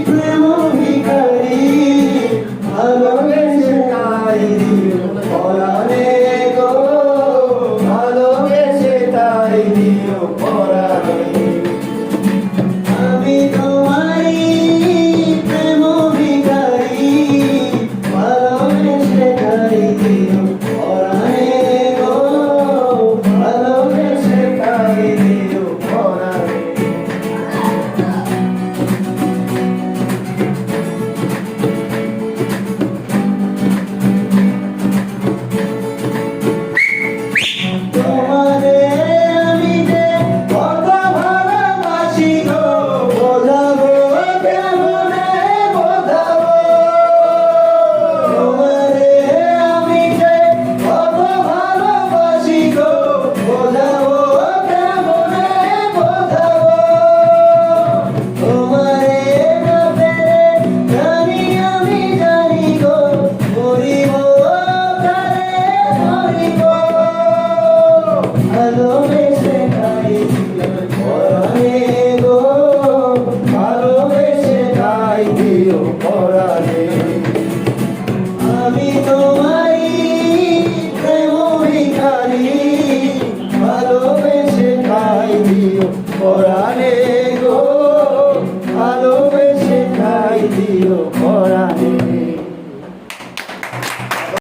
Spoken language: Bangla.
প্রেম ভিখারি ভালোবেসে তাই দিও পরাণে গো ভালোবেসে তাই দিও পরাণে আমি তোমারই প্রেম ভিখারি ভালোবেসে তাই দিও পরাণে গো ভালোবেসে তাই দিও পরাণে তোমারে আমি যে কত ভালোবাসি গো বোঝাবো কেমনে বোঝাবো তোমারে আমি যে কত ভালোবাসি গো বোঝাবো কেমনে বোঝাবো তোমারে না পেলে জানি আমি জানি গো মরিব কারে মরিব ভালোবেসে তাই দিও পরাণে গো ভালোবেসে তাই দিও পরাণে আমি তোমারই প্রেম ভিখারি ভালোবেসে তাই দিও পরাণে